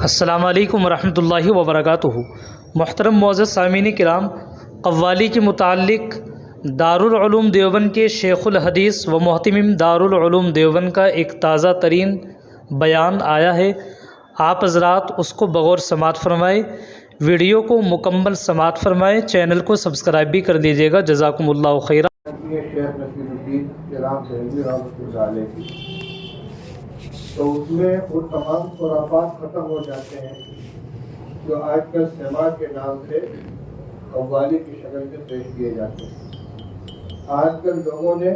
السلام علیکم ورحمۃ اللہ وبرکاتہ۔ محترم معزز سامعین کرام، قوالی کے متعلق دارالعلوم دیوبند کے شیخ الحدیث و محتمم دارالعلوم دیوبند کا ایک تازہ ترین بیان آیا ہے۔ آپ حضرات اس کو بغور سماعت فرمائیں، ویڈیو کو مکمل سماعت فرمائیں، چینل کو سبسکرائب بھی کر دیجیے گا۔ جزاکم اللہ خیرا۔ شیخ نصیر الدین کرام دہلوی رحمۃ اللہ علیہ کی، تو اس میں وہ تمام خرافات ختم ہو جاتے ہیں جو آج کل سما کے نام سے قوالی کی شکل میں پیش کیے جاتے ہیں۔ آج کل لوگوں نے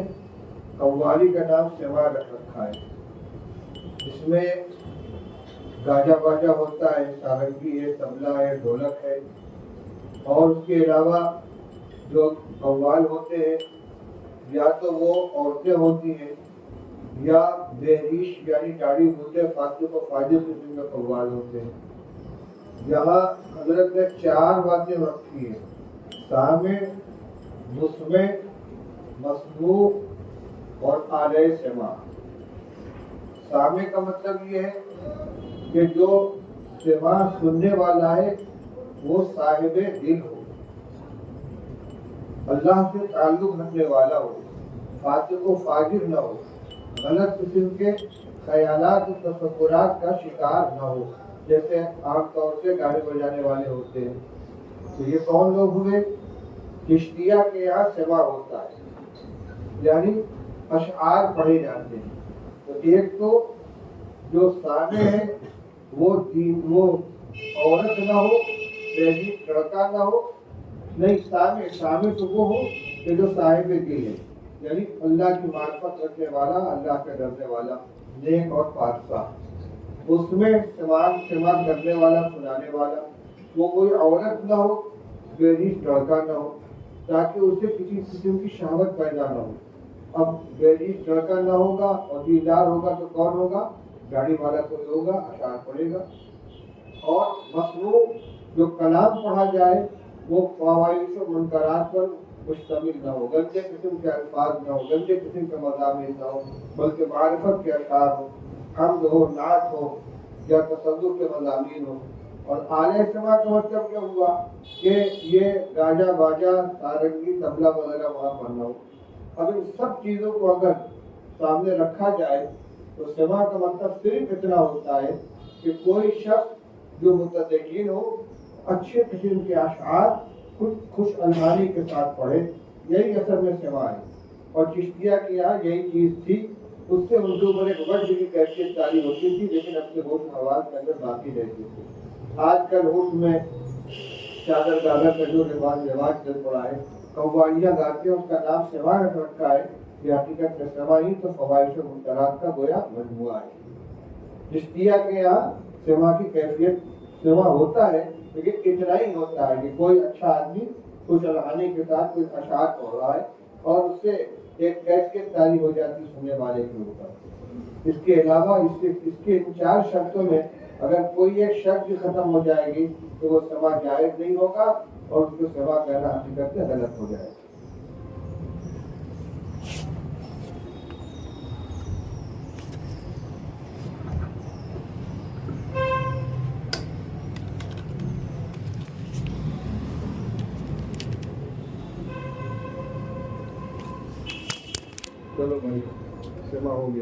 قوالی کا نام سما رکھ رکھا ہے۔ اس میں گاجا باجا ہوتا ہے، سارنگی ہے، طبلہ ہے، ڈھولک ہے، اور اس کے علاوہ جو قوال ہوتے ہیں یا تو وہ عورتیں ہوتی ہیں یا بہریش یعنی داڑھی ہوتے فاسق و فاجر قسم کے قوال ہوتے ہیں۔ یہاں حضرت نے 4 باتیں رکھی ہیں: سامع، مسمع، مسموع اور آلہ سماع۔ سامع کا مطلب یہ ہے کہ جو سماع سننے والا ہے وہ صاحب دل ہو، اللہ سے تعلق رکھنے والا ہو، فاسق و فاجر نہ ہو، غلط قسم کے خیالات و تصورات کا شکار نہ ہو، جیسے عام طور سے گانے بجانے والے ہوتے ہیں۔ تو یہ کون لوگ ہوئے؟ چشتیہ کے یہاں سماع ہوتا ہے، یعنی اشعار پڑھے جاتے ہیں۔ تو ایک تو جو سامع ہے وہ عورت نہ ہو، لڑکا نہ ہو، نہیں، سامع تو وہ ہو کہ جو صاحب دل ہے، یعنی اللہ کی معرفت رکھنے والا، اللہ سے ڈرنے والا، نیک اور پاکیزہ۔ اس میں سماع کرنے والا، سنانے والا، وہ کوئی عورت نہ ہو، بہریش لڑکا نہ ہو، تاکہ اسے کسی قسم کی شہوت پیدا نہ ہو۔ اب بہریش لڑکا نہ ہوگا اور دیندار ہوگا تو کون ہوگا؟ گاڑی والا کوئی ہوگا، اشعار پڑھے گا۔ اور مسموع جو کلام پڑھا جائے وہ فواحش و منکرات پر مشتمل نہ ہو، گندے قسم کے الفاظ نہ ہو، گندے قسم کے مضامین نہ ہو، بلکہ معرفت کے اشعار ہو، حمد ہو، نعت ہو یا تصوف کے مضامین ہو۔ اور آلہ سماع کا مطلب کیا ہوا کہ یہ گاجا باجا، سارنگی، طبلہ وغیرہ وہاں پڑھنا ہو۔ اب ان سب چیزوں کو اگر سامنے رکھا جائے تو سماع کا مطلب صرف اتنا ہوتا ہے کہ کوئی شخص جو متدین ہو اچھے قسم کے اشعار خوش الحانی کے ساتھ پڑھے، یہی اصل میں سماع ہے۔ اور چشتیہ کی یہاں یہی چیز تھی، اس سے اردو پر ایک وجہ کی کیفیت جاری ہوتی تھی، لیکن اپنے ہوش و حواس کے اندر باقی رہتی تھی۔ آج کل ہوش میں چادر گاگر کا جو رواج چل پڑا ہے، قوالیاں گاتے ہیں، اس کا نام سماع رکھ رکھا ہے، یہ حقیقت میں سماع ہی تو فواحش و منکرات کا گویا مجموعہ ہے۔ چشتیہ کے یہاں سماع کی کیفیت سماع ہوتا ہے، لیکن اتنا ہی ہوتا ہے کہ کوئی اچھا آدمی خوش الحانی کے ساتھ کوئی اشعار پڑھ رہا ہے اور اس سے ایک کیفیت تاری ہو جاتی سننے والے کے اوپر۔ اس کے علاوہ اس کے ان 4 شرطوں میں اگر کوئی ایک شرط بھی ختم ہو جائے گی تو وہ سماع جائز نہیں ہوگا اور اس کو سماع کہنا حقیقت سے غلط ہو جائے گا۔ چلو بھائی، سماع ہو گیا۔